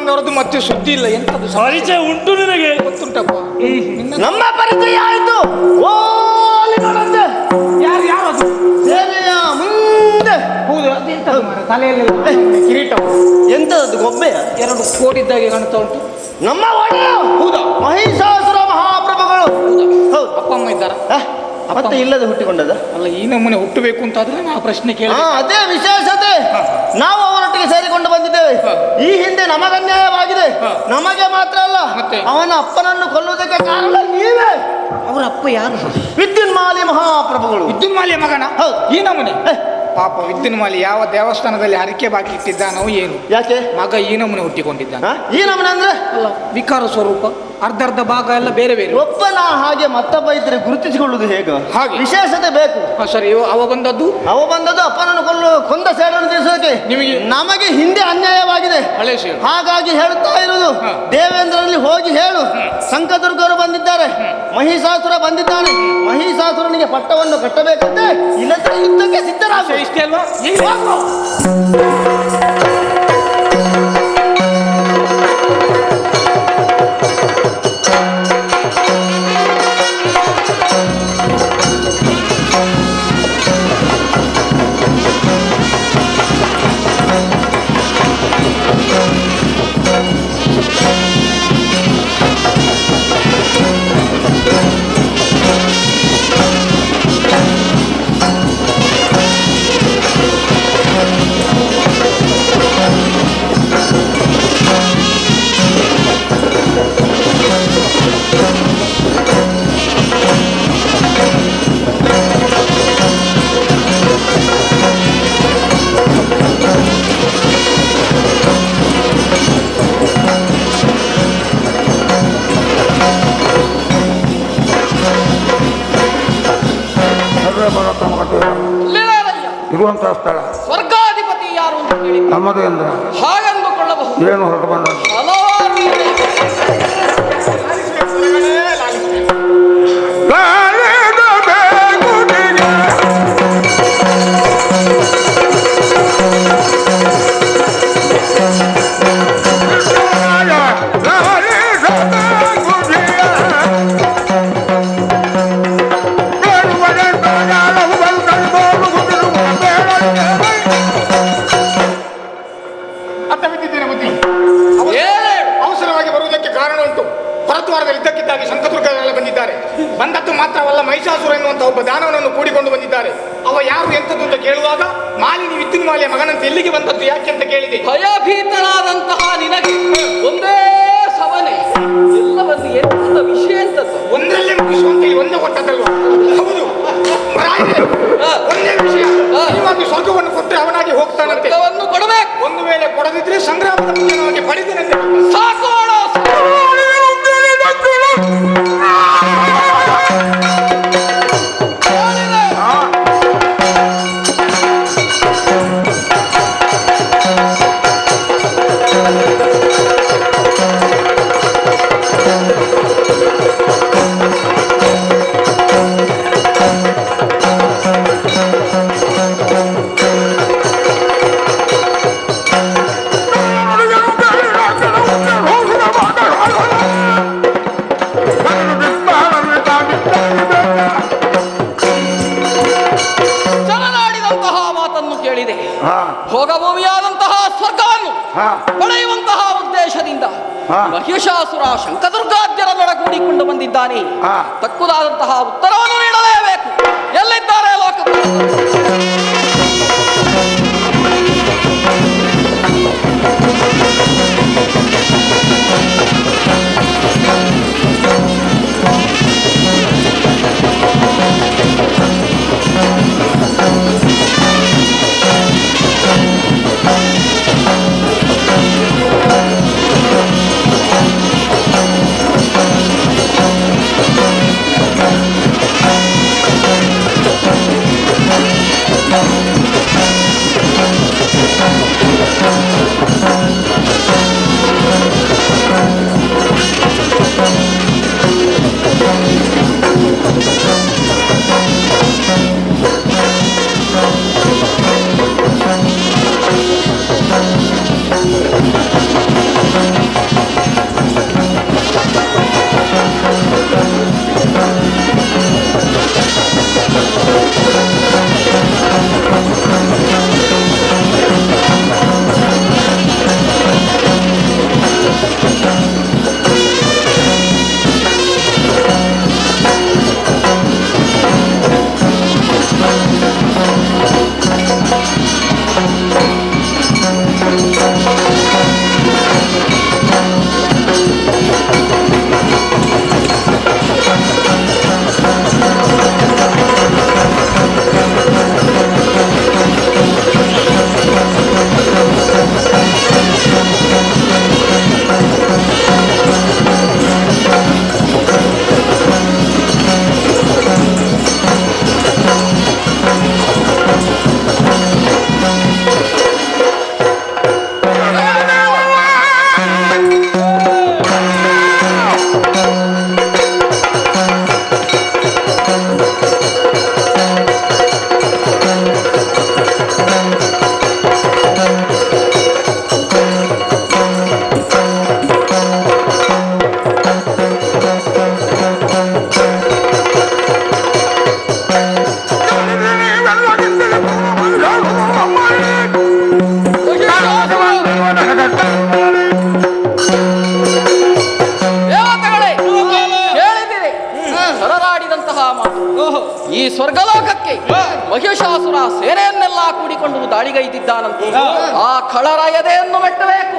ಬಂದವರದ್ದು ಮತ್ತೆ ಸುದ್ದಿ ಇಲ್ಲ. ಎಂತದ್ದು ಪರಿಚಯ ಉಂಟು ನಿನಗೆ? ಗೊತ್ತುಂಟಪ್ಪ. ನಮ್ಮ ಪರಿಚಯ ಆಯ್ತು. ಓ ಯಾರು ಯಾರದು? ಸೇವೆಯ ಮುಂದೆ. ಹೌದು, ಅದೆಂತದ್ದು ಮಾರ್ರೆ? ತಲೆಯಲ್ಲಿ ಕಿರೀಟ ಎಂತದ್ದು ಗೊಬ್ಬೆಯ? 2 ಕೋಟಿದ್ದಾಗೆ ಕಾಣ್ತಾ ಉಂಟು. ನಮ್ಮ ಒಡೆಯ. ಹೌದಾ? ಮಹಿಷಾಸುರ ಮಹಾಪ್ರಭುಗಳು. ಹೌದು. ಅಪ್ಪ ಅಮ್ಮ ಇದ್ದಾರ? ಮತ್ತೆ ಇಲ್ಲದೆ ಹುಟ್ಟಿಕೊಂಡದ? ಅಲ್ಲ, ಈ ನಮ್ಮನೆ ಹುಟ್ಟಬೇಕು ಅಂತಾದ್ರೆ ನಾ ಪ್ರಶ್ನೆ ಕೇಳ. ಅದೇ ವಿಶೇಷತೆ. ನಾವು ಅವರೊಟ್ಟಿಗೆ ಸೇರಿಕೊಂಡು ಬಂದಿದ್ದೇವೆ. ಈ ಹಿಂದೆ ನಮಗನ್ಯಾಯವಾಗಿದೆ. ನಮಗೆ ಮಾತ್ರ ಅಲ್ಲ, ಅವನ ಅಪ್ಪನನ್ನು ಕೊಲ್ಲುವುದಕ್ಕೆ ಕಾರಣ ನೀವೇ. ಅವರ ಅಪ್ಪ ಯಾರು? ವಿದ್ಯುನ್ಮಾಲಿ ಮಹಾಪ್ರಭುಗಳು. ವಿದ್ಯುನ್ಮಾಲಿಯ ಮಗನ? ಹೌದು. ಈ ನಮ್ಮನೆ ಪಾಪ ವಿದ್ಯುನ್ಮಾಲಿ ಯಾವ ದೇವಸ್ಥಾನದಲ್ಲಿ ಹರಕೆ ಬಾಕಿ ಇಟ್ಟಿದ್ದಾನೋ ಏನು? ಯಾಕೆ ಮಗ ಈ ನಮ್ಮನೆ ಹುಟ್ಟಿಕೊಂಡಿದ್ದಾನೆ? ಈ ನಮ್ಮನೆ ಅಂದ್ರೆ ಅಲ್ಲ, ವಿಕಾರ ಸ್ವರೂಪ, ಅರ್ಧ ಭಾಗ ಎಲ್ಲ ಬೇರೆ ಬೇರೆ. ಒಬ್ಬನ ಹಾಗೆ ಮತ್ತೊಬ್ಬ ಇದ್ರೆ ಗುರುತಿಸಿಕೊಳ್ಳುವುದು ಹೇಗೆ? ಹಾಗೆ ವಿಶೇಷತೆ ಬೇಕು. ಸರಿ, ಅವ ಬಂದದ್ದು ಅಪ್ಪನನ್ನು ಕೊಂದ ಸೇಡನ್ನು ತೀರಿಸೋಕೆ ನಮಗೆ ಹಿಂದೆ ಅನ್ಯಾಯವಾಗಿದೆ. ಹಾಗಾಗಿ ಹೇಳುತ್ತಾ ಇರುವುದು, ದೇವೇಂದ್ರನಲ್ಲಿ ಹೋಗಿ ಹೇಳು, ಸಂಕದುರ್ಗರು ಬಂದಿದ್ದಾರೆ, ಮಹಿಷಾಸುರ ಬಂದಿದ್ದಾನೆ, ಮಹಿಷಾಸುರನಿಗೆ ಪಟ್ಟವನ್ನು ಕಟ್ಟಬೇಕಂತೆ, ಇಲ್ಲದ್ರೆ ಯುದ್ಧಕ್ಕೆ ಸಿದ್ಧರಾಗ. ಇಷ್ಟೇ ಅಲ್ವಾ? ಇರುವಂತಹ ಸ್ಥಳ ಸ್ವರ್ಗಾಧಿಪತಿ ಯಾರು ಅಂತ ಹೇಳಿ ನಮ್ಮದೇಂದ್ರ ಹಾಗಂದುಕೊಳ್ಳಬಹುದು. ಏನು ಹೊರಟು ಬಂದ ಅವಸರವಾಗಿ ಬರುವುದಕ್ಕೆ ಕಾರಣ ಉಂಟು. ಹೊರದ್ವಾರದಲ್ಲಿ ಇದ್ದಕ್ಕಿದ್ದಾಗಿ ಸಂಕದುರ್ಗರೆಲ್ಲ ಬಂದಿದ್ದಾರೆ. ಬಂದದ್ದು ಮಾತ್ರವಲ್ಲ, ಮಹಿಷಾಸುರ ಎನ್ನುವಂತ ಒಬ್ಬ ದಾನವನನ್ನು ಕೂಡಿಕೊಂಡು ಬಂದಿದ್ದಾರೆ. ಅವ ಯಾರು ಎಂತದ್ದು ಅಂತ ಕೇಳುವಾಗ, ಮಾಲಿನಿ ವಿದ್ಯುನ್ಮಾಲಿಯ ಮಗನಂತೆ ಎಲ್ಲಿಗೆ ಬಂದದ್ದು ಯಾಕೆ ಅಂತ ಕೇಳಿದೆ. ಭಯಭೀತಳಾದಂತಹ ನಿನಗೆ ಒಂದೇ ಸವನೆ ಎಲ್ಲವನ್ನು ಎಂತ ವಿಷಯ ಅಂತದ್ದು ಒಂದರಲ್ಲೇ ಮುಗಿಸುವಂತ ಒಂದೇ ಕೊಟ್ಟದಲ್ವಾ? ಹೌದು, ಒಂದೇ ವಿಷಯ. ನೀವಾಗಿ ಸ್ವರ್ಗವನ್ನು ಕೊಟ್ಟರೆ ಅವನಾಗಿ ಹೋಗ್ತಾನಂತೆ. ಕೊಡಬೇಕು. ಒಂದು ವೇಳೆ ಕೊಡದಿದ್ರೆ ಸಂಗ್ರಾಮದ ಮುಂಚಿನವಾಗಿ ಪಡೆದನಂತೆ. ಸಾಕೋಣ. ಭೋಗಭೂಮಿಯಾದಂತಹ ಸ್ವರ್ಗವನ್ನು ಪಡೆಯುವಂತಹ ಉದ್ದೇಶದಿಂದ ಮಹಿಷಾಸುರ ಶಂಕದುರ್ಗಾದ್ಯರನ್ನೊಡಗೂಡಿಕೊಂಡು ಬಂದಿದ್ದಾನೆ. ತಕ್ಕುದಾದಂತಹ ಉತ್ತರವನ್ನು ನೀಡಲೇಬೇಕು. ಎಲ್ಲಿದ್ದಾರೆ ಲೋಕಪಾಲ? ದೇವತೆಗಳೇ ಕೇಳಿದಿರಿ ಹೊರರಾಡಿದಂತಹ ಮಾತು. ಈ ಸ್ವರ್ಗಲೋಕಕ್ಕೆ ಮಹಿಷಾಸುರ ಸೇನೆಯನ್ನೆಲ್ಲ ಕೂಡಿಕೊಂಡು ದಾಳಿಗೈದಿದ್ದಾನಂತೆ. ಆ ಖಳರ ಎದೆಯನ್ನು ಮೆಟ್ಟಬೇಕು.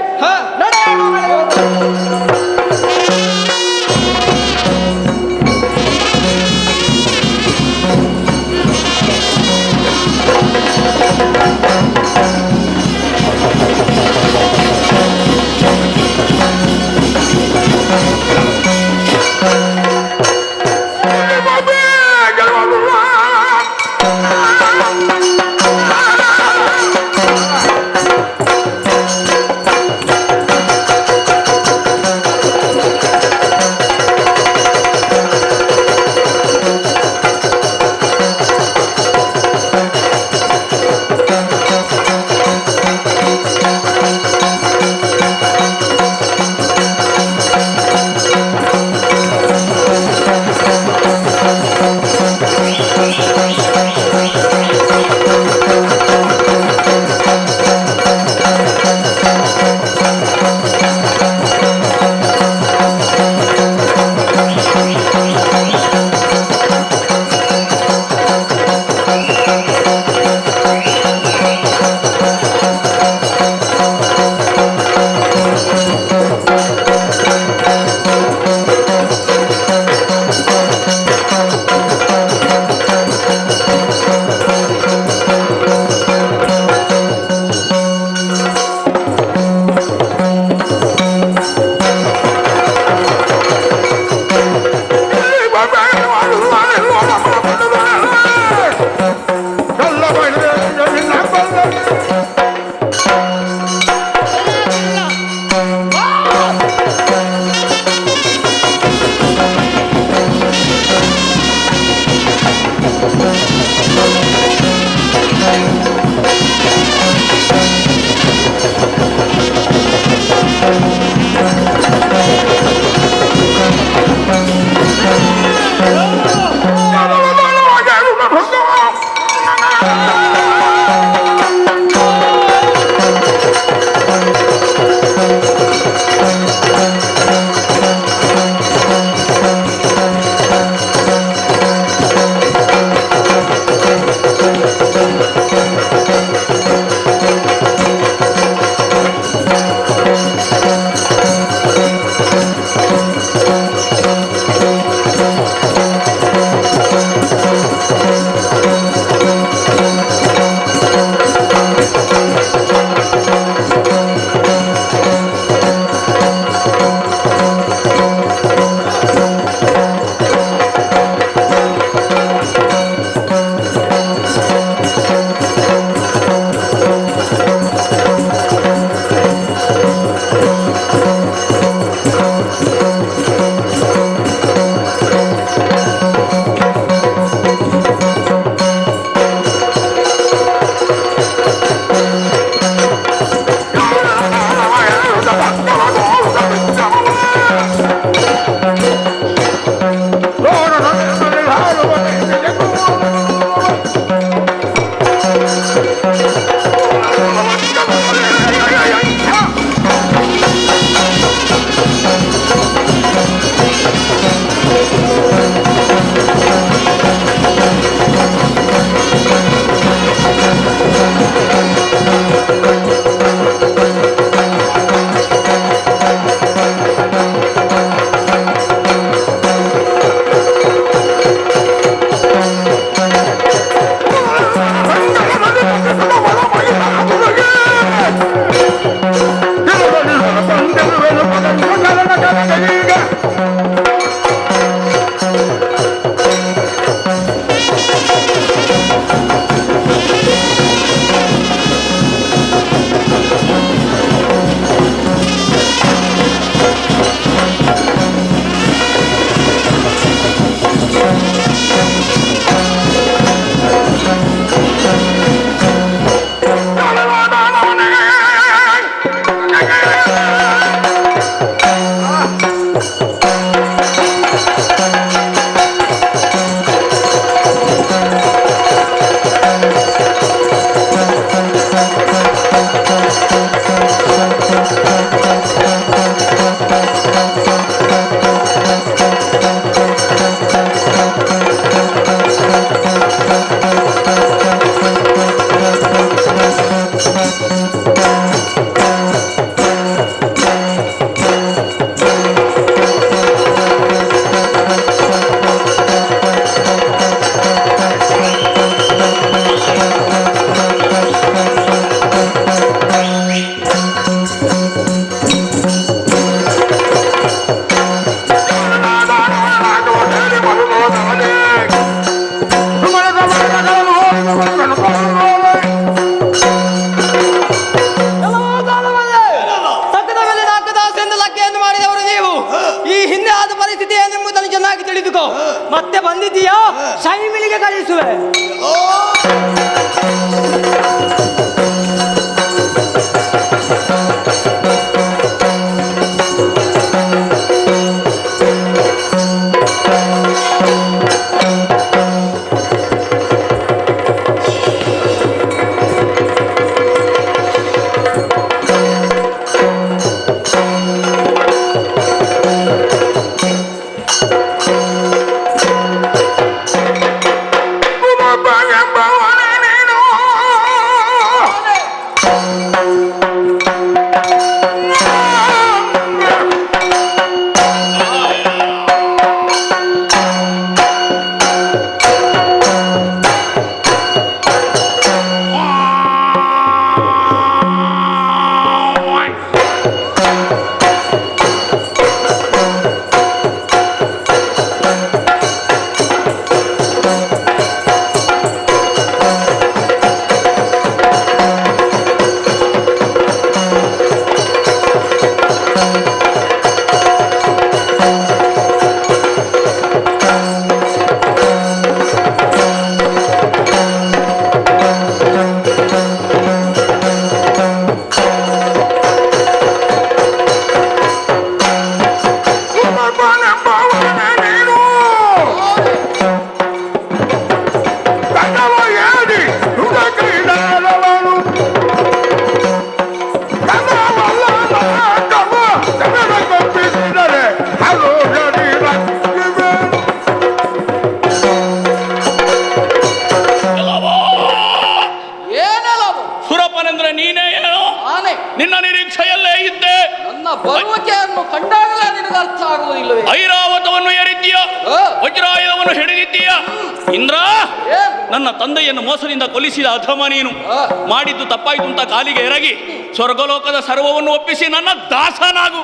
ಮತ್ತೆ ಬಂದಿದ್ದೀಯಾ? ಸೈಮಿಲಿಗೆ ಕಳಿಸುವೆ. ನಿನ್ನ ನಿರೀಕ್ಷೆಯಲ್ಲೇ ಇದ್ದೆ. ನನ್ನ ಬರುವಿಕೆಯನ್ನು ಕಂಡಾಗಲೇ ನಿನಗೆ ಅರ್ಥ ಆಗುವುದಿಲ್ಲವೇ? ಐರಾವತವನ್ನು ಏರಿದ್ದೀಯ, ವಜ್ರಾಯುಧವನ್ನು ಹಿಡಿದಿದ್ದೀಯ. ಇಂದ್ರ, ನನ್ನ ತಂದೆಯನ್ನು ಮೋಸದಿಂದ ಕೊಲಿಸಿದ ಅಧಮ ನೀನು. ಮಾಡಿದ್ದು ತಪ್ಪಾಯಿತು ಅಂತ ಕಾಲಿಗೆ ಎರಗಿ ಸ್ವರ್ಗಲೋಕದ ಸರ್ವವನ್ನು ಒಪ್ಪಿಸಿ ನನ್ನ ದಾಸನಾಗು.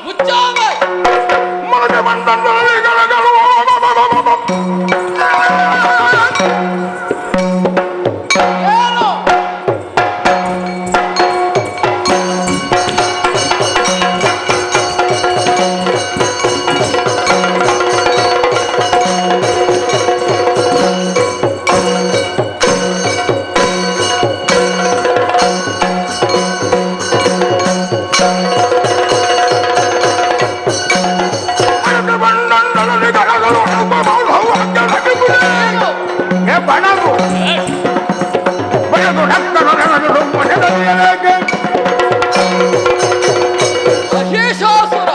ಮಹಿಷಾಸುರ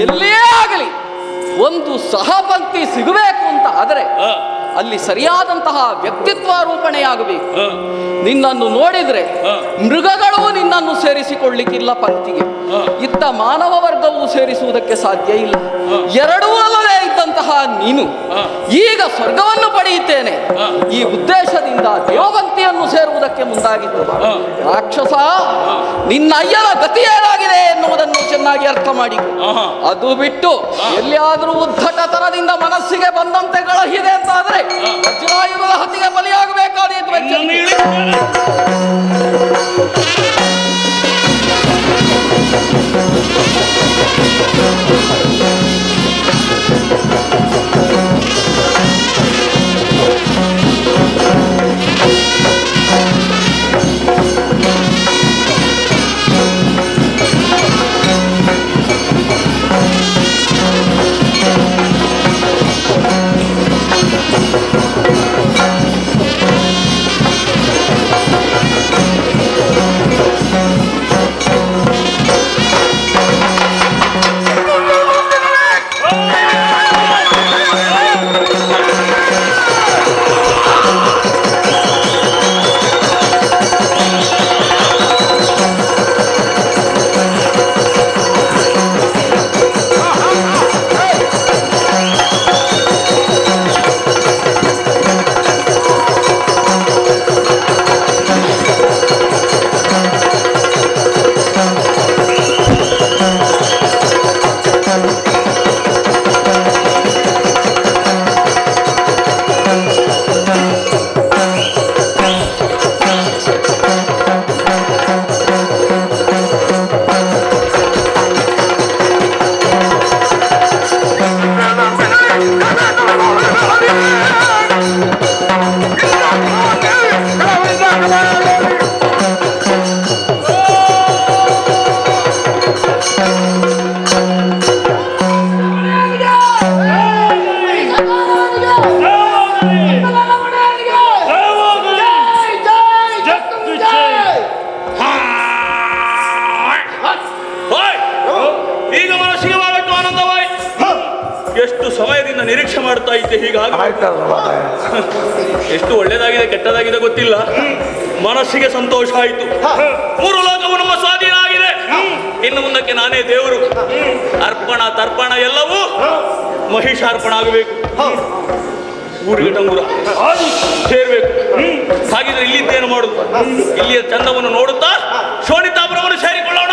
ಎಲ್ಲಿಯೇ ಆಗಲಿ ಒಂದು ಸಹಪಂಕ್ತಿ ಸಿಗಬೇಕು ಅಂತ ಆದರೆ ಅಲ್ಲಿ ಸರಿಯಾದಂತಹ ವ್ಯಕ್ತಿತ್ವ ರೂಪಣೆಯಾಗಬೇಕು. ನಿನ್ನನ್ನು ನೋಡಿದ್ರೆ ಮೃಗಗಳು ನಿನ್ನನ್ನು ಸೇರಿಸಿಕೊಳ್ಳಿಕ್ಕಿಲ್ಲ ಪಂಕ್ತಿಗೆ, ಇತ್ತ ಮಾನವ ವರ್ಗವು ಸೇರಿಸುವುದಕ್ಕೆ ಸಾಧ್ಯ ಇಲ್ಲ. ಎರಡೂ ಅಲ್ಲದೆ ಇದ್ದಂತಹ ನೀನು ಈಗ ಸ್ವರ್ಗವನ್ನು ಪಡೆಯುತ್ತೇನೆ ಈ ಉದ್ದೇಶದಿಂದ ದೇವಪಂಕ್ತಿಯನ್ನು ಸೇರುವುದಕ್ಕೆ ಮುಂದಾಗಿದ್ದು. ರಾಕ್ಷಸ, ನಿನ್ನ ಅಯ್ಯನ ಗತಿ ಏನಾಗಿದೆ ಎನ್ನುವುದನ್ನು ಚೆನ್ನಾಗಿ ಅರ್ಥ ಮಾಡಿ. ಅದು ಬಿಟ್ಟು ಎಲ್ಲಿಯಾದರೂ ಉದ್ಧಟತನದಿಂದ ಮನಸ್ಸಿಗೆ ಬಂದಂತೆ ಗಳಹಿದೆ ಅಂತಾದ್ರೆ ವಜ್ರಾಯುಧದ ಹತಿಗೆ ಬಲಿಯಾಗಬೇಕಾದೀತು. ಆನಂದವಾಯಿತು. ಎಷ್ಟು ಸಮಯದಿಂದ ನಿರೀಕ್ಷೆ ಮಾಡ್ತಾ ಇದ್ದೆ ಹೀಗಾಗಿ. ಆಯ್ತಲ್ಲ ಮಾರಾಯ. ಎಷ್ಟು ಒಳ್ಳೇದಾಗಿದೆ ಕೆಟ್ಟದಾಗಿದೆ ಗೊತ್ತಿಲ್ಲ, ಮನಸ್ಸಿಗೆ ಸಂತೋಷ ಆಯಿತು. ಮೂರು ಲೋಕವು ನಮ್ಮ ಸ್ವಾಧೀನ ಆಗಿದೆ. ಇನ್ನು ಮುಂದಕ್ಕೆ ನಾನೇ ದೇವರು. ಅರ್ಪಣ ತರ್ಪಣ ಎಲ್ಲವೂ ಮಹಿಷಾರ್ಪಣ ಆಗಬೇಕು. ಊರಿಗೆ ಟಂಗುರ ಸೇರ್ಬೇಕು. ಹಾಗಿದ್ರೆ ಇಲ್ಲಿದ್ದೇನು ಮಾಡುದು? ಇಲ್ಲಿಯ ಚಂದವನ್ನು ನೋಡುತ್ತಾ ಶೋಣಿತಾಪುರವನ್ನು ಸೇರಿಕೊಳ್ಳೋಣ.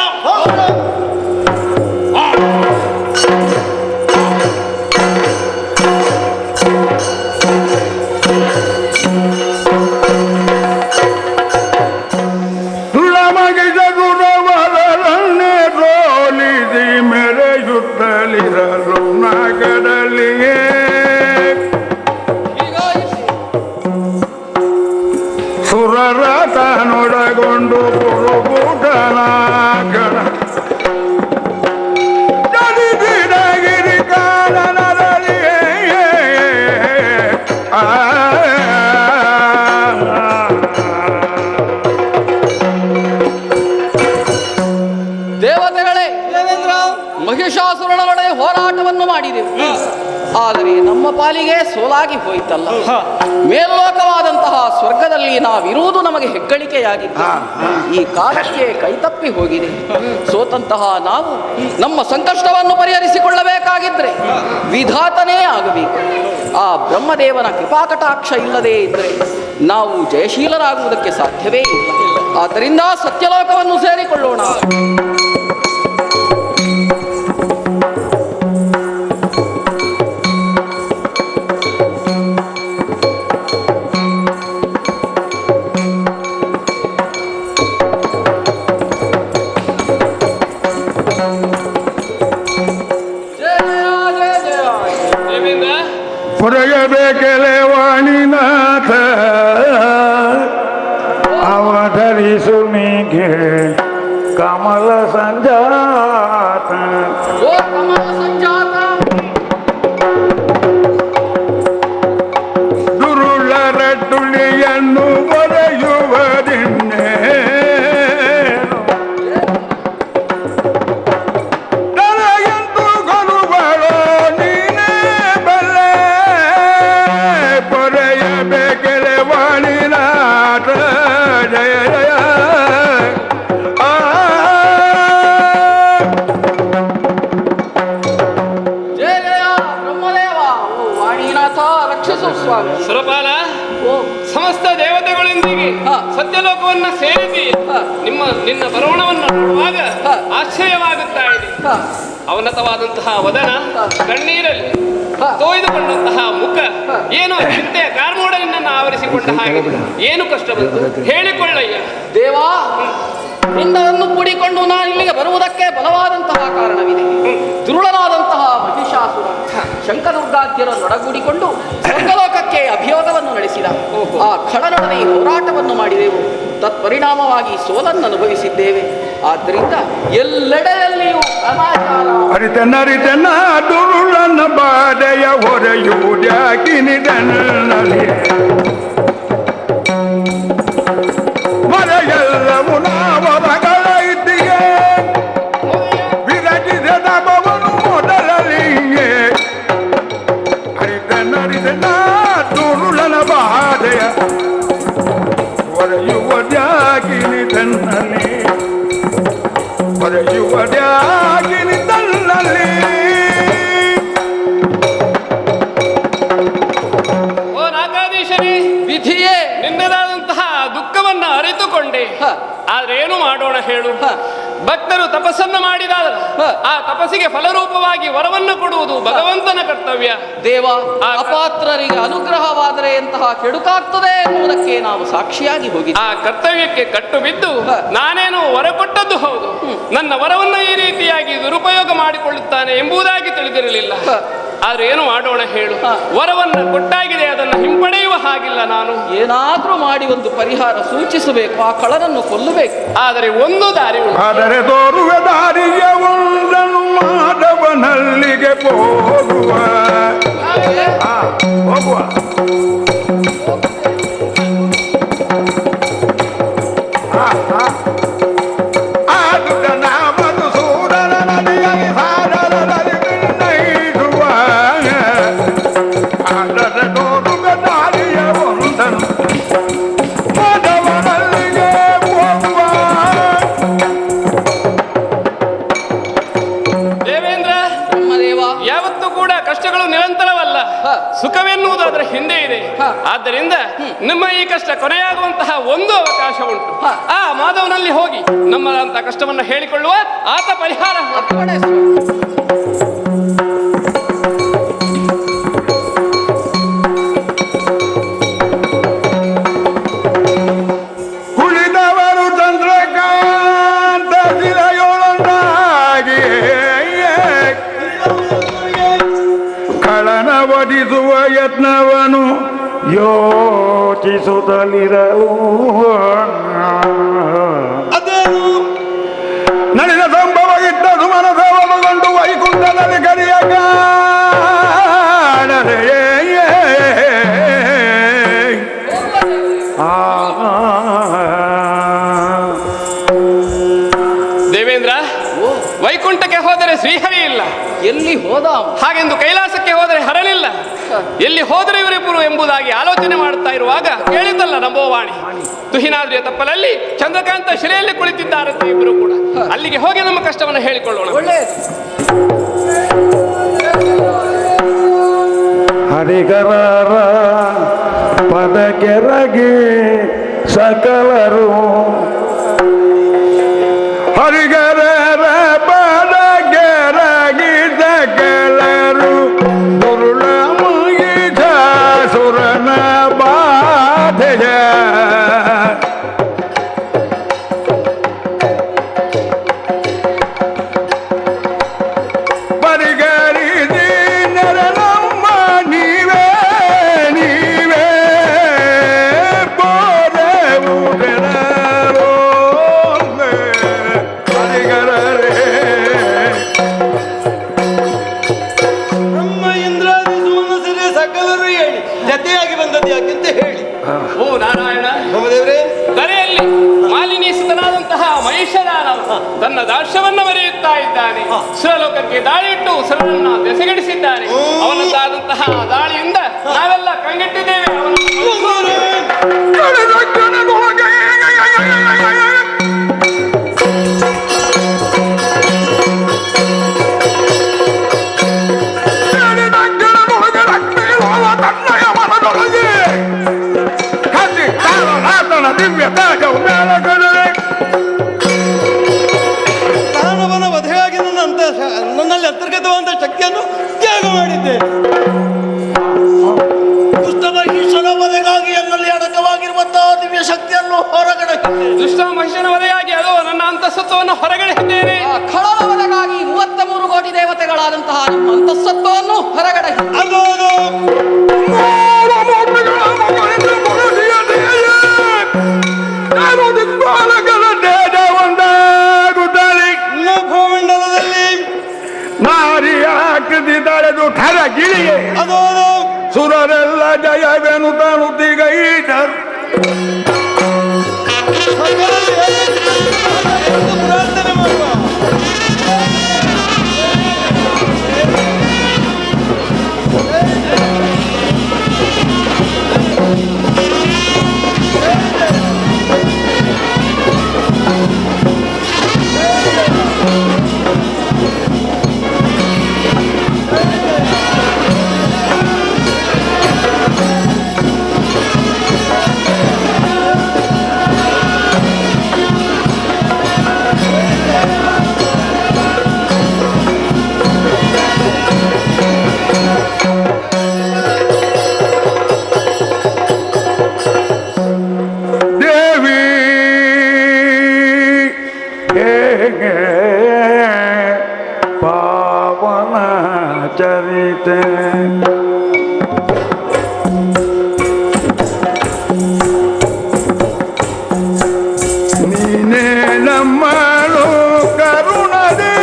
ಮೆರೆಯುತ್ತಲಿರಲು ನಗರಲಿಯೇ ಸುರರಾಟ ನೊಡಗೊಂಡು ಪುರುಗೂಟನ ಗಣ ಗಿರಿ ಕಾರಣದಲ್ಲಿಯೇ ದೇವತೆಗಳೇ, ಮಹಿಷಾಸುರನೊಡನೆ ಹೋರಾಟವನ್ನು ಮಾಡಿದೆವು. ಆದರೆ ನಮ್ಮ ಪಾಲಿಗೆ ಸೋಲಾಗಿ ಹೋಯಿತಲ್ಲ. ಮೇಲ್ಲೋಕವಾದಂತಹ ಸ್ವರ್ಗದಲ್ಲಿ ನಾವಿರುವುದು ನಮಗೆ ಹೆಗ್ಗಳಿಕೆಯಾಗಿತ್ತು. ಈ ಕಾಲಕ್ಕೆ ಕೈತಪ್ಪಿ ಹೋಗಿದೆ. ಸೋತಂತಹ ನಾವು ನಮ್ಮ ಸಂಕಷ್ಟವನ್ನು ಪರಿಹರಿಸಿಕೊಳ್ಳಬೇಕಾಗಿದ್ರೆ ವಿಧಾತನೇ ಆಗಬೇಕು. ಆ ಬ್ರಹ್ಮದೇವನ ಕೃಪಾಕಟಾಕ್ಷ ಇಲ್ಲದೇ ಇದ್ದರೆ ನಾವು ಜಯಶೀಲರಾಗುವುದಕ್ಕೆ ಸಾಧ್ಯವೇ ಇಲ್ಲ. ಆದ್ದರಿಂದ ಸತ್ಯಲೋಕವನ್ನು ಸೇರಿಕೊಳ್ಳೋಣ. ಹೊರಗಬೇಕೆಲೆ ವಾಣಿನಾಥ ಅವತರಿಸು ನೀಗೆ ಕಮಲ ಸಂಜಾತ. ಓ ಕಮಲ ಸಂಜಾತ, ದುರುಳರ ತುಳಿಯನ್ನು ಬರೆಯುವುದಿನ್ನೇ ನನಗೆಂದು ಕೊಡುವಳೋ ನೀನೇ ಬಲ್ಲೆ ಪೊರೆಯಬೇಕೆಲೆ ವಾಣಿನಾಥ ಜಯ ಜಯ. ಜಯ ಜಯ ಬ್ರಹ್ಮದೇವ. ಓ ವಾಣಿನಾಥ ರಕ್ಷಿಸು ಸ್ವಾಮಿ. ಸುರಪಾಲ, ಓ ಸಮಸ್ತ ದೇವತೆಗಳೊಂದಿಗೆ ಹಾ. ಸತ್ಯಲೋಕವನ್ನ ಸೇರಿಸಿ ಹಾ. ನಿನ್ನ ಬರೋಣವನ್ನು ನೋಡುವಾಗ ಹಾ. ಆಶ್ಚರ್ಯವಾಗುತ್ತಾ ಇದೆ. ಹ, ಅವನತವಾದಂತಹ ವದನ, ಹಾ. ಕಣ್ಣೀರಲ್ಲಿ ಹಾ. ತೊಯ್ದುಕೊಂಡಂತಹ ಮುಖ, ಏನೋ ಚಿಂತೆಯ ಕಾರ್ಮೋಡ ನಿನ್ನನ್ನು ಆವರಿಸಿಕೊಂಡ ಹಾಗೆ. ಏನು ಕಷ್ಟ ಬಂತು ಹೇಳಿಕೊಳ್ಳಯ್ಯ. ದೇವಾ, ನಿನ್ನನ್ನು ಕೂಡಿಕೊಂಡು ನಾನು ಇಲ್ಲಿಗೆ ಬರುವುದಕ್ಕೆ ಬಲವಾದಂತಹ ಕಾರಣವಿದೆ. ದುರುಳನಾದಂತಹ ಮಹಿಷಾಸುರ ಶಂಕದುರ್ಗಾದ್ಯರನ್ನೊಡಗೂಡಿಕೊಂಡು ಸ್ವರ್ಗಲೋಕಕ್ಕೆ ಅಭಿಯೋಗವನ್ನು ನಡೆಸಿದ. ಆ ಖಳನೊಡನೆ ಹೋರಾಟವನ್ನು ಮಾಡಿದೆವು. ತತ್ಪರಿಣಾಮವಾಗಿ ಸೋಲನ್ನು ಅನುಭವಿಸಿದ್ದೇವೆ. ಆದ್ದರಿಂದ ಎಲ್ಲೆಡೆಯಲ್ಲಿಯೂ ಅನಾಚಾರ. ಅರಿತನರಿತನ ದುರುಳನ ಬಾಧೆಯ ಹೊರೆಯುವುದ್ಯಾಕಿನಿದನಲ್ಲಿ ಮರೆಯೆಲ್ಲವು ನಾವಗಳ ಇದ್ದಿಗೆ ವಿರಚಿದ ದಮವನು ಮೊದಲಲ್ಲಿಯೇ. ಅರಿತನರಿತನ ದುರುಳನ ಬಾಧೆಯ ಹೊರೆಯುವುದ್ಯಾಕಿನಿದನಲ್ಲಿ ಹೊರೆಯುವುದ್ಯಾಕಿನಿ ತನ್ನಲ್ಲಿ. ಓ ನಾಗಾಧೀಶರೇ, ವಿಧಿಯೇ ನಿನ್ನದಾದಂತಹ ದುಃಖವನ್ನ ಅರಿತುಕೊಂಡೆ. ಹ. ಆದ್ರೆ ಏನು ಮಾಡೋಣ ಹೇಳು? ಹ. ಭಕ್ತರು ತಪಸ್ಸನ್ನು ಮಾಡಿದಾಗ ಹ. ಆ ತಪಸ್ಸಿಗೆ ಫಲರೂಪವಾಗಿ ವರವನ್ನು ಕೊಡುವುದು ಭಗವಂತನ ಕರ್ತವ್ಯ. ದೇವ, ಆ ಅಪಾತ್ರರಿಗೆ ಅನುಗ್ರಹವಾದರೆ ಎಂತಹ ಕೆಡುಕಾಗ್ತದೆ ಎನ್ನುವುದಕ್ಕೆ ನಾವು ಸಾಕ್ಷಿಯಾಗಿ ಹೋಗಿದ್ದೇವೆ. ಆ ಕರ್ತವ್ಯಕ್ಕೆ ಕಟ್ಟು ಬಿದ್ದು ಹ. ನಾನೇನು ವರ ಕೊಟ್ಟದ್ದು ಹೌದು, ನನ್ನ ವರವನ್ನು ಈ ರೀತಿಯಾಗಿ ದುರುಪಯೋಗ ಮಾಡಿಕೊಳ್ಳುತ್ತಾನೆ ಎಂಬುದಾಗಿ ತಿಳಿದಿರಲಿಲ್ಲ. ಹ. ಆದ್ರೆ ಏನು ಮಾಡೋಣ ಹೇಳು? ಹ. ವರವನ್ನು ಕೊಟ್ಟಾಗಿದೆ, ಅದನ್ನು ಹಿಂಪಡೆಯುವ ಹಾಗಿಲ್ಲ ನಾನು. ಏನಾದ್ರೂ ಮಾಡಿ ಒಂದು ಪರಿಹಾರ ಸೂಚಿಸಬೇಕು. ಆ ಕಳನನ್ನು ಕೊಲ್ಲಬೇಕು. ಆದರೆ ಒಂದು ದಾರಿ ಉಂಟು. ಆದರೆ ತೋರುವ ದಾರಿಯ ಒಂದನ್ನು ಮಾಧವನಲ್ಲಿಗೆ ಹೋಗುವ ಹೋಗುವ ಆದುದ ನಾಮದು ಸೂರನ ನದಿಯಾಗಿ ಸಾಗರದಲ್ಲಿ ಸುಖವೆನ್ನುವುದು ಅದರ ಹಿಂದೆ ಇದೆ. ಆದ್ದರಿಂದ ನಿಮ್ಮ ಈ ಕಷ್ಟ ಕೊನೆಯಾಗುವಂತಹ ಒಂದು ಅವಕಾಶ ಉಂಟು. ಆ ಮಾಧವನಲ್ಲಿ ಹೋಗಿ ನಮ್ಮದಂತ ಕಷ್ಟವನ್ನ ಹೇಳಿಕೊಳ್ಳುವ, ಆತ ಪರಿಹಾರ ಮಾಡ್ತಾನೆ. ಕುಳಿದವರು ಚಂದ್ರಕಾಂತ ಶಿಲೆಯೊಳಗಾಗಿ ಕಳನ ಒಡಿಸುವ ಯತ್ನವನು ಯೋಚಿಸುತ್ತಲಿರಲು ನಡೆದ ಸಂಭವ ಇದ್ದ ಸುಮನಸವನುಗೊಂಡು ವೈಕುಂಠದಲ್ಲಿ ಕರಿಯ ಕಾಣದೆ ದೇವೇಂದ್ರ, ವೈಕುಂಠಕ್ಕೆ ಹೋದರೆ ಶ್ರೀಹರಿ ಇಲ್ಲ, ಎಲ್ಲಿ ಹೋದ ಅವ? ಹಾಗೆಂದು ಕೈಲಾಸಕ್ಕೆ ಹೋದರೆ ಹರಳಿಲ್ಲ, ಎಲ್ಲಿ ಹೋದರೆ ಇವರಿಬ್ಬರು ಎಂಬುದಾಗಿ ಆಲೋಚನೆ ಮಾಡುತ್ತಾ ಇರುವಾಗ ಕೇಳಿದ್ದಲ್ಲ ನಂಬೋವಾಣಿ. ತುಹಿನಾದ್ರಿಯ ತಪ್ಪಲಲ್ಲಿ ಚಂದ್ರಕಾಂತ ಶಿಲೆಯಲ್ಲಿ ಕುಳಿತಿದ್ದಾರಂತೆ ಇಬ್ಬರು ಕೂಡ. ಅಲ್ಲಿಗೆ ಹೋಗಿ ನಮ್ಮ ಕಷ್ಟವನ್ನು ಹೇಳಿಕೊಳ್ಳೋಣ. ಒಳ್ಳೆಯದು. ಹರಿಗರರ ಪದಕೆರಗಿ ಸಕಲರು ಹರಿಗರರ ಪದಕೆರಗಿ ಸಕಲರು ದುರುಳ ಮುಗಿದ ಸುರನ ಬಾಧೆಯ ಪರಿಗರಿಸಿ ನರನಮ್ಮ ನೀವೇ ನೀವೇ ಬೋರೆವು ಬೆರರೋ ಪರಿಗರರೇ ಬ್ರಹ್ಮ ಇಂದ್ರಾದಿ ಸುಮನಸರೇ ಸಕಲರು ಹೇಳಿ ಜತೆಯಾಗಿ ಬಂದದ್ದು ಯಾಕೆಂತ ಹೇಳಿ. ಓ ನಾರಾಯಣ, ಬ್ರಹ್ಮದೇವರೇ, ಧರೆಯಲ್ಲಿ ಮಾಲಿನೀಸುತನಾದಂತಹ ಮಹಿಷದಾನವ ತನ್ನ ದಾಸ್ಯವನ್ನ ಮರೆಯುತ್ತಾ ಇದ್ದಾನೆ. ಸುರಲೋಕಕ್ಕೆ ದಾಳಿಯಿಟ್ಟು ಸುರನನ್ನ ಬೆಸೆಗಡಿಸಿದ್ದಾನೆ. ಅವನದ್ದಾದಂತಹ ದಾಳಿಯಿಂದ ನಾವೆಲ್ಲ ಕಂಗೆಟ್ಟಿದ್ದೇವೆ. ದಿವ್ಯ ತಾಜವು ಮೇಳಗಡೆ ದಾನವನ ವಧೆಯಾಗಿ ನನ್ನಲ್ಲಿ ಅಂತರ್ಗತವಾದ ಶಕ್ತಿಯನ್ನು ತ್ಯಾಗ ಮಾಡಿದ್ದೆ. ದುಷ್ಟಮಹಿಷನ ವಧೆಗಾಗಿ ನನ್ನಲ್ಲಿ ಅಡಕವಾಗಿರುವಂತಹ ದಿವ್ಯ ಶಕ್ತಿಯನ್ನು ಹೊರಗಡೆ ದುಷ್ಟ ಮಹಿಷನ ವಧೆಯಾಗಿ ಅದು ನನ್ನ ಅಂತಸತ್ವವನ್ನು ಹೊರಗಡೆ ಆ ಖಳವನಗಾಗಿ 33 ಕೋಟಿ ದೇವತೆಗಳಾದಂತಹ ನಿಮ್ಮ ಅಂತಃಸತ್ವವನ್ನು ಹೊರಗಡೆ ಅದು ಒಂದಾಗುತ್ತಾಳೆ ಭೂಮಂಡಲದಲ್ಲಿ ನಾರಿಯ ಹಾಕಿದ್ದಾಳೆದು ಠರ ಗಿಳಿಯೇ ಅದು ಸುರರೆಲ್ಲ ಜಯವೆನು ತಾನುತ್ತಿಗೈದರು ಪ್ರಾರ್ಥನೆ ಮಾಡುವ. ಪಾವನ ಚರಿತೆ ನೀನೇ ನಮ್ಮಳು ಕರುಣದಿ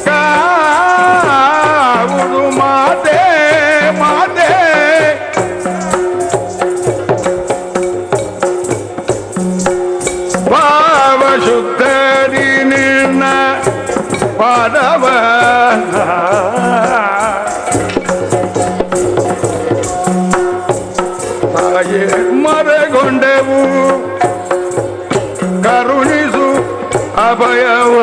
ಕಾವುದು ಮಾತೆ ಮಾತೆ ಭಾವ ಶುದ್ಧರಿ ನಿನ್ನ ಪಾದವ ತಾಯೇ ಮರೆಗೊಂಡೆವು ಕರುಣಿಸು ಅಭಯವ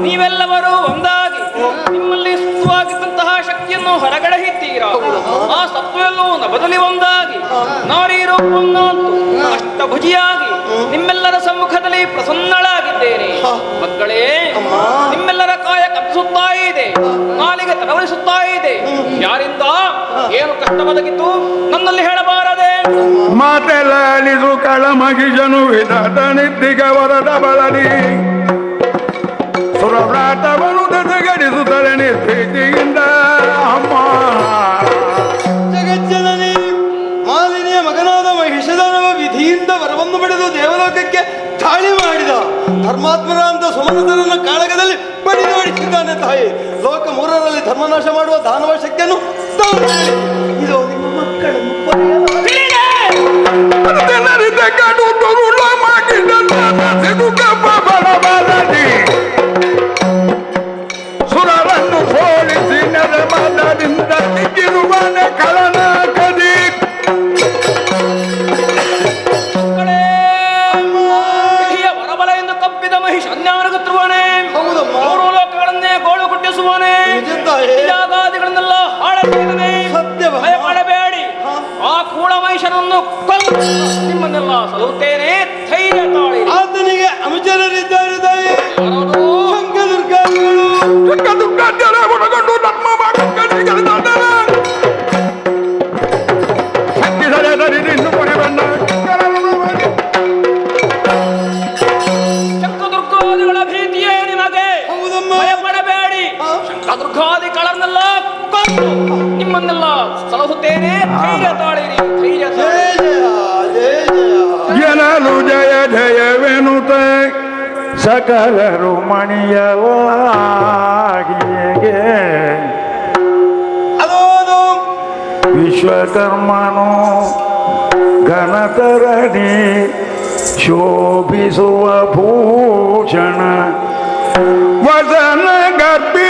ನೀವೆಲ್ಲವರು ಒಂದಾಗಿ ನಿಮ್ಮಲ್ಲಿ ಸುತ್ತವಾಗಿದ್ದಂತಹ ಶಕ್ತಿಯನ್ನು ಹೊರಗಡೆ ಹಿದ್ದೀರಾ. ಆ ಸತ್ವವೆಲ್ಲವೂ ಬದಲಿ ಒಂದಾಗಿ ನಾರಿ ರೂಪವನ್ನಂತೂ ಅಷ್ಟಭುಜಿಯಾಗಿ ನಿಮ್ಮೆಲ್ಲರ ಸಮ್ಮುಖದಲ್ಲಿ ಪ್ರಸನ್ನಳಾಗಿದ್ದೇನೆ. ಮಕ್ಕಳೇ, ನಿಮ್ಮೆಲ್ಲರ ಕಾಯ ಕಪ್ಪಿಸುತ್ತಾ ಇದೆ, ನಾಲಿಗೆ ತಡವಳಿಸುತ್ತಾ ಇದೆ. ಯಾರಿಂದ ಏನು ಕಷ್ಟ ಬದಗಿತು ನನ್ನಲ್ಲಿ ಹೇಳಬಾರದೆ? ಮಾತೆಲಾಲಿಸು ಕಳಮಗಿಜನು ವಿಧಾತ ನಿದ್ದಿಗ ವರದ ಬಳಲಿ ಸುರವ್ರಾತವನು ದೆಸಗಡಿಸುತ್ತದೆ ನಿರ್ಭೀತಿಯಿಂದ. ಅಮ್ಮ ಜಗಜ್ಜನನಿ ಮಾಲಿನಿಯ ಮಗನಾದ ಮಹಿಷದಾನವ ವಿಧಿಯಿಂದ ವರವನ್ನು ಪಡೆದು ದೇವಲೋಕಕ್ಕೆ ದಾಳಿ ಮಾಡಿದ ಧರ್ಮಾತ್ಮರ ಅಂತ ಸುಮನಸರನ್ನು ಕಾಳಗದಲ್ಲಿ ಬಡಿ ನೋಡಿಸಿದ್ದಾನೆ ತಾಯಿ. ಲೋಕ ಮೂರರಲ್ಲಿ ಧರ್ಮನಾಶ ಮಾಡುವ ದಾನವ ಶಕ್ತಿಯನ್ನು ಇದು ನಿಮ್ಮ ಮಕ್ಕಳನ್ನು ಸುರರನ್ನು ಸೋಲಿಸಿ ನೆರಮದರಿಂದ ಸಿಕ್ಕಿರುವನೆ ಕಳನ ಕದಿ. ವರಬಲ ಎಂದು ಕಪ್ಪಿದ ಮಹಿಷ ಅನ್ಯಾನಗುತ್ತಿರುವನೇ, ಮೂರು ಲೋಕಗಳನ್ನೇ ಗೋಳು ಹುಟ್ಟಿಸುವನೇ, ಯಾಗಾದಿಗಳನ್ನೆಲ್ಲ ಹಾಳಾಗಿದ್ದಾನೆ. ಭಯ ಪಡಬೇಡಿ, ಆ ಕೂಳ ಮಹಿಷನನ್ನು ಕೊಂದು ನಿಮ್ಮನ್ನೆಲ್ಲ ಸಲುತ್ತೇನೆ. ಧೈರ್ಯ ತಾಳಿ. ಆತನಿಗೆ ಅನುಚರರಿದ್ದಾರೆ ತಾಯಿ. ದುರ್ಗಾದ್ಯರ ಒಳಗೊಂಡು ನಮ್ಮ ಇನ್ನು ಕೊನೆ ಬಣ್ಣ ಶಂಕದುರ್ಗಾದಿಗಳ ಭೀತಿಯೇ ನಿಮಗೆ. ಭಯ ಪಡಬೇಡಿ, ಶಂಕದುರ್ಗಾದಿಗಳನ್ನೆಲ್ಲ ಕೊಂದು ನಿಮ್ಮನ್ನೆಲ್ಲ ಸಲಹುತ್ತೇನೆ. ಧೈರ್ಯ ತಾಳಿರಿ, ಧೈರ್ಯ ತಾಳಿರಿ. ಜನರು ಜಯ ಜಯವೆನುತ ಸಕಲರು ಮಣಿಯಲಾಗಿಯೇ ಅದೋದು ವಿಶ್ವಕರ್ಮನು ಘನತರಣಿ ಶೋಭಿಸುವ ಭೂಷಣ ವದನ ಗರ್ಭಿ